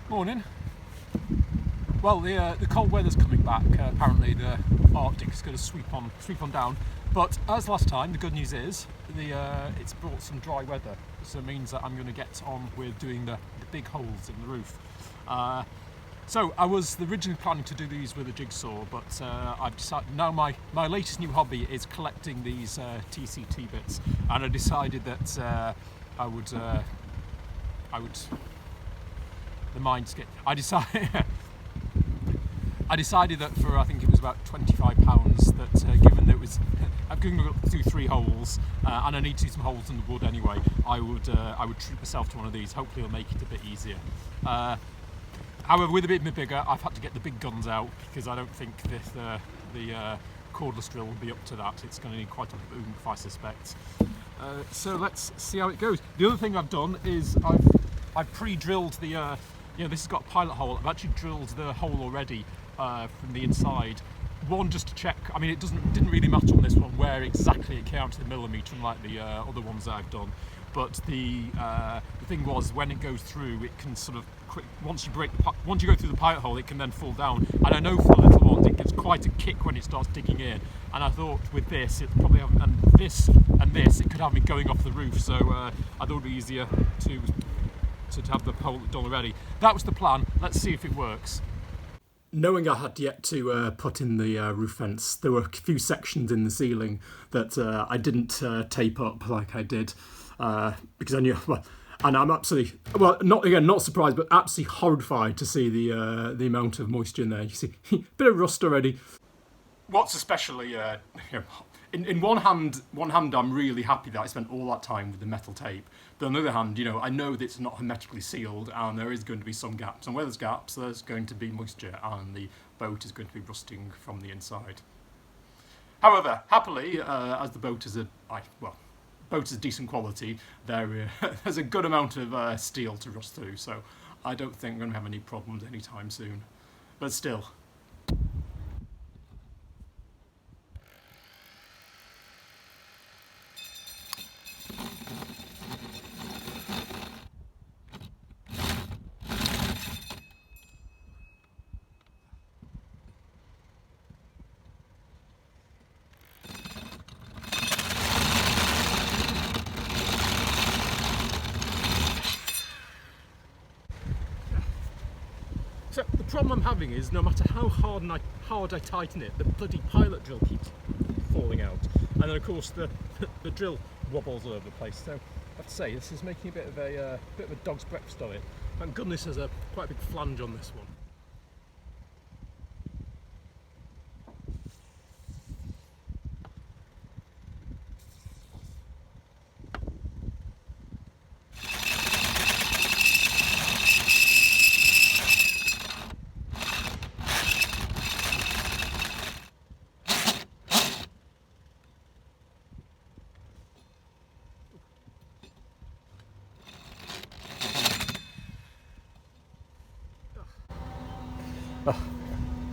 Morning. Well, the cold weather's coming back. Apparently, the Arctic is going to sweep on down. But as last time, the good news is it's brought some dry weather, so it means that I'm going to get on with doing the big holes in the roof. So I was originally planning to do these with a jigsaw, but I've decided now my latest new hobby is collecting these TCT bits, and I decided that I would. The mind skip. I decided that for I think it was about £25 that given that it was I'm going to do 3 holes and I need to do some holes in the wood anyway, I would treat myself to one of these. Hopefully it'll make it a bit easier. However, with a bit bigger, I've had to get the big guns out because I don't think the cordless drill will be up to that. It's going to need quite a oomph, I suspect. So let's see how it goes. The other thing I've done is I've pre-drilled the this has got a pilot hole. I've actually drilled the hole already from the inside. One, just to check. I mean, didn't really matter on this one where exactly it came out to the millimetre, unlike the other ones that I've done. But the thing was, when it goes through, it can sort of once you go through the pilot hole, it can then fall down. And I know for the little ones, it gives quite a kick when it starts digging in. And I thought with this, it probably have, and this, it could have me going off the roof. So I thought it'd be easier to have the hole done already. That was the plan. Let's see if it works. Knowing I had yet to put in the roof fence, there were a few sections in the ceiling that I didn't tape up like I did because I knew. Well, and I'm absolutely not surprised, but absolutely horrified to see the amount of moisture in there. You see, a bit of rust already. What's especially in one hand, I'm really happy that I spent all that time with the metal tape. But on the other hand, I know that it's not hermetically sealed, and there is going to be some gaps. And where there's gaps, there's going to be moisture, and the boat is going to be rusting from the inside. However, happily, as the boat is decent quality, there's a good amount of steel to rust through. So I don't think we're going to have any problems anytime soon. But still. So the problem I'm having is no matter how hard I tighten it, the bloody pilot drill keeps falling out, and then of course the drill wobbles all over the place. So I have to say this is making a bit of a dog's breakfast of it. Thank goodness there's quite a big flange on this one.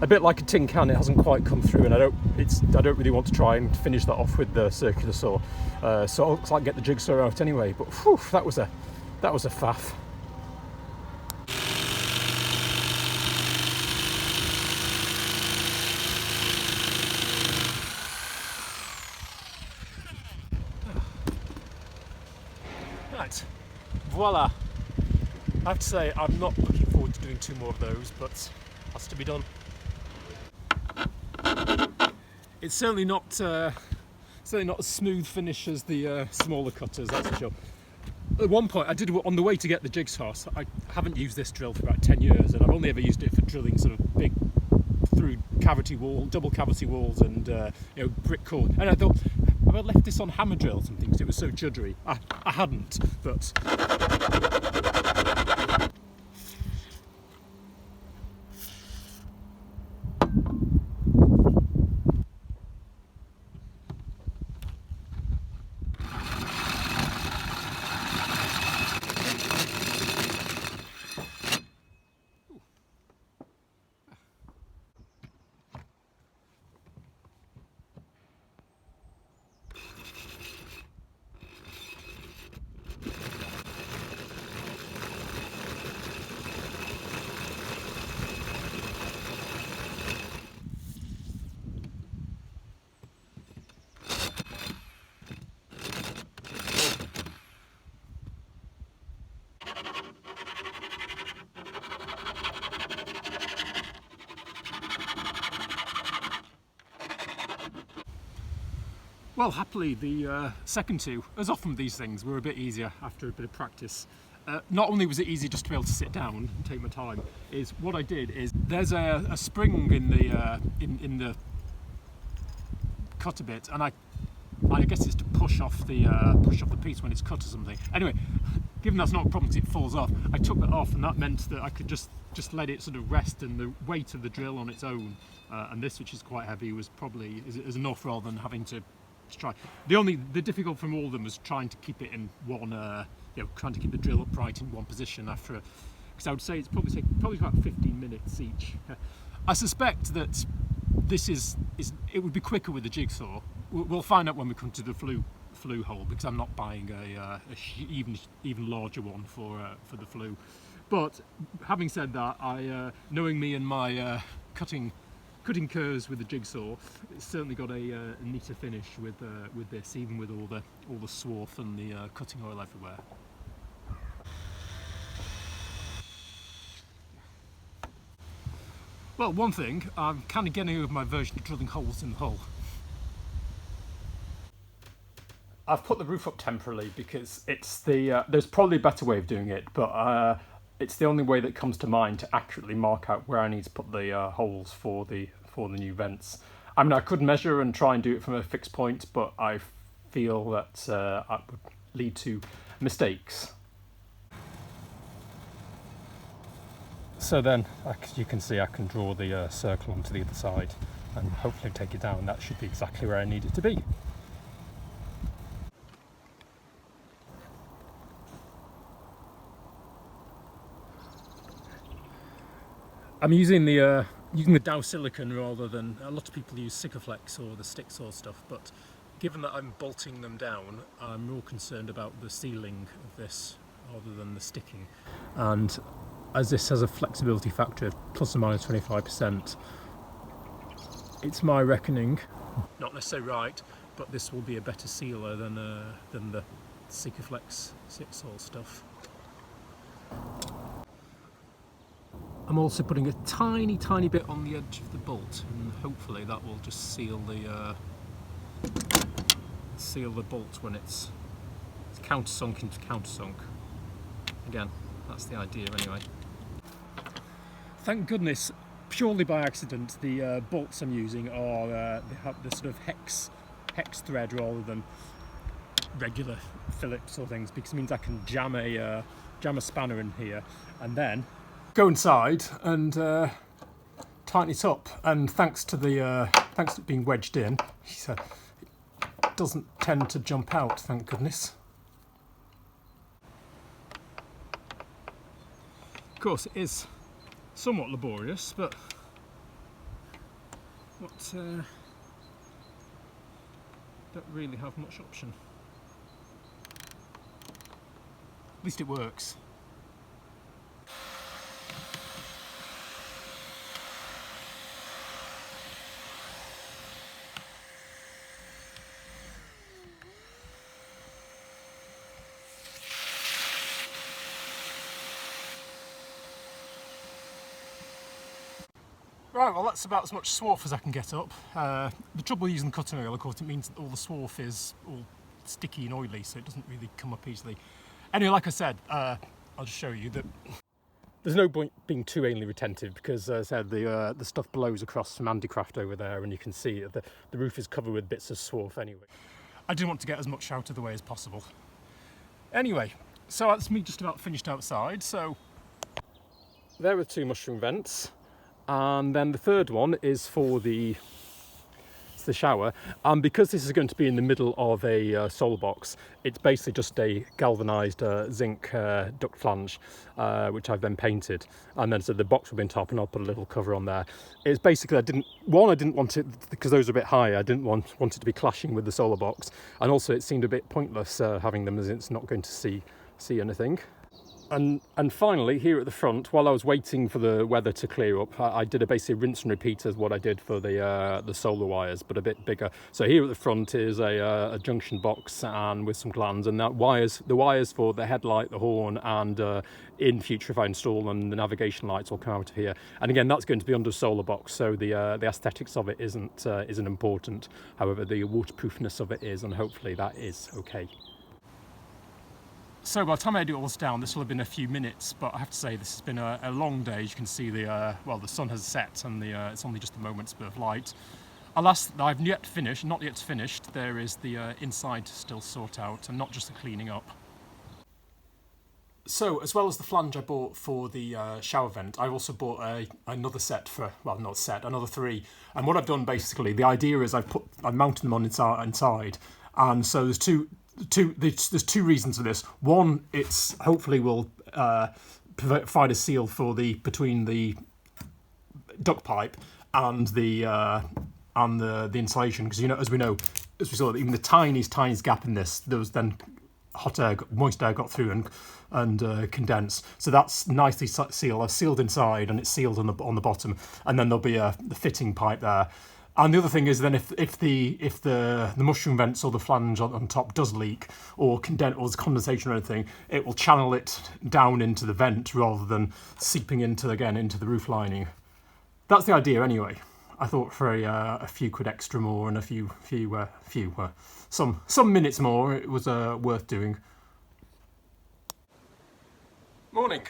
A bit like a tin can, it hasn't quite come through, and I don't really want to try and finish that off with the circular saw. So it looks like get the jigsaw out anyway. But whew, that was a faff. Right, voila. I have to say I'm not looking forward to doing 2 more of those, but has to be done. It's certainly not a smooth finish as the smaller cutters, that's for sure. At one point, I did on the way to get the jigsaw. So I haven't used this drill for about 10 years, and I've only ever used it for drilling sort of big through double cavity walls, and brick core. And I thought, have I left this on hammer drill or something because it was so juddery? I hadn't, but. Well, happily the second two, as often with these things, were a bit easier after a bit of practice. Not only was it easy just to be able to sit down and take my time, is what I did is there's a spring in the cutter bit, and I guess it's to push off the piece when it's cut or something. Anyway, given that's not a problem because it falls off, I took that off, and that meant that I could just let it sort of rest, and the weight of the drill on its own, and this, which is quite heavy, was probably is enough rather than having to try. The difficult from all of them was trying to keep it in one, trying to keep the drill upright in one position after, because I would say it's probably about 15 minutes each. I suspect that this it would be quicker with the jigsaw. We'll find out when we come to the flue hole, because I'm not buying a even larger one for the flue. But having said that, knowing me and my cutting curves with the jigsaw, it's certainly got a neater finish with this, even with all the swarf and the cutting oil everywhere. Well, one thing, I'm kind of getting over my version of drilling holes in the hull. I've put the roof up temporarily because it's there's probably a better way of doing it, but it's the only way that comes to mind to accurately mark out where I need to put the holes for the new vents. I mean, I could measure and try and do it from a fixed point, but I feel that that would lead to mistakes. So then, as you can see, I can draw the circle onto the other side and hopefully take it down. That should be exactly where I need it to be. I'm using the Dow silicon rather than, a lot of people use Sikaflex or the stick saw stuff, but given that I'm bolting them down, I'm more concerned about the sealing of this rather than the sticking. And as this has a flexibility factor of plus or minus 25%, it's my reckoning, not necessarily right, but this will be a better sealer than the Sikaflex stick saw stuff. I'm also putting a tiny bit on the edge of the bolt, and hopefully that will just seal the bolt when it's countersunk into countersunk. Again, that's the idea anyway. Thank goodness, purely by accident, the bolts I'm using are they have the sort of hex thread rather than regular Phillips or things, because it means I can jam a spanner in here and then go inside and tighten it up. And thanks to it being wedged in, it doesn't tend to jump out, thank goodness. Of course, it is somewhat laborious, but don't really have much option. At least it works. Right, well that's about as much swarf as I can get up. The trouble using cutting oil, of course, it means that all the swarf is all sticky and oily, so it doesn't really come up easily. Anyway, like I said, I'll just show you that there's no point being too anally retentive, because as I said, the stuff blows across from Handicraft over there, and you can see the roof is covered with bits of swarf anyway. I didn't want to get as much out of the way as possible. Anyway, so that's me just about finished outside. So there are two mushroom vents. And then the third one is for the shower, and because this is going to be in the middle of a solar box, it's basically just a galvanised zinc duct flange, which I've then painted, and then so the box will be on top, and I'll put a little cover on there. It's basically, I didn't want it, because those are a bit high, I didn't want it to be clashing with the solar box, and also it seemed a bit pointless having them, as it's not going to see anything. And finally, here at the front, while I was waiting for the weather to clear up, I did a basically rinse and repeat as what I did for the solar wires, but a bit bigger. So here at the front is a junction box and with some glands, and the wires for the headlight, the horn, and in future if I install them, the navigation lights will come out of here. And again, that's going to be under a solar box, so the aesthetics of it isn't important. However, the waterproofness of it is, and hopefully that is okay. So by the time I edit all this down, this will have been a few minutes, but I have to say this has been a long day. As you can see, the sun has set and it's only just a moment's bit of light. Alas, I've not yet finished. There is the inside to still sort out, and not just the cleaning up. So, as well as the flange I bought for the shower vent, I've also bought another set for, well, not set, another 3. And what I've done basically, the idea is I've mounted them on inside, and so there's there's two reasons for this. One, it's hopefully will provide a seal for between the duct pipe and the insulation, because as we saw, even the tiniest gap in this, there was then moist air got through and condensed. So that's nicely sealed. I've sealed inside and it's sealed on the bottom, and then there'll be the fitting pipe there. And the other thing is then if the mushroom vents or the flange on top does leak or there's condensation or anything, it will channel it down into the vent rather than seeping into the roof lining. That's the idea anyway. I thought for a few quid extra more and some minutes more, it was worth doing. Morning.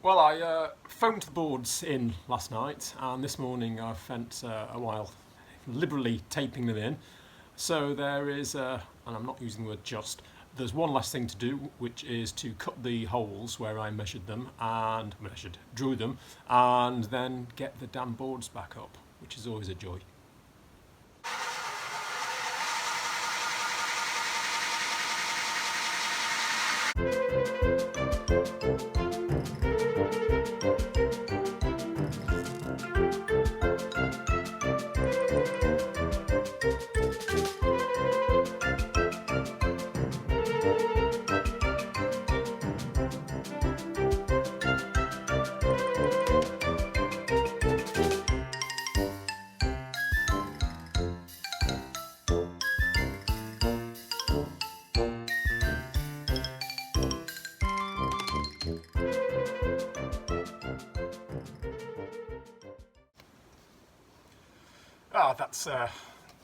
Well, I phoned the boards in last night, and this morning I've spent a while liberally taping them in. So there is, and I'm not using the word just, there's one last thing to do, which is to cut the holes where I drew them, and then get the damn boards back up, which is always a joy.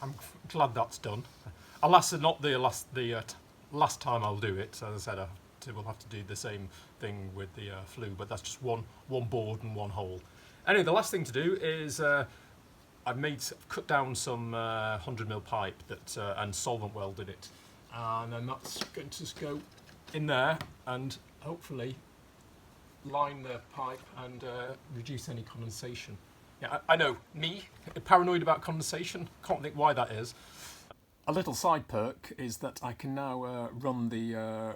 I'm glad that's done. Alas, not the last time I'll do it. As I said, we'll have to do the same thing with the flue, but that's just one board and one hole. Anyway, the last thing to do is I've cut down some 100mm pipe and solvent welded it, and then that's going to just go in there and hopefully line the pipe and reduce any condensation. Yeah, I know, me, paranoid about condensation, can't think why that is. A little side perk is that I can now run the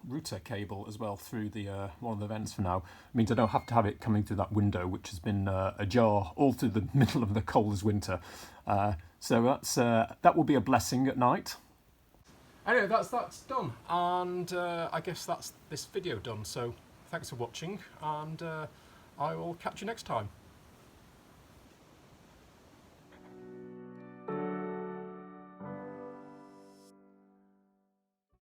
router cable as well through one of the vents for now. It means I don't have to have it coming through that window, which has been ajar all through the middle of the coldest winter. So that will be a blessing at night. Anyway, that's done, and I guess that's this video done. So thanks for watching, and I will catch you next time.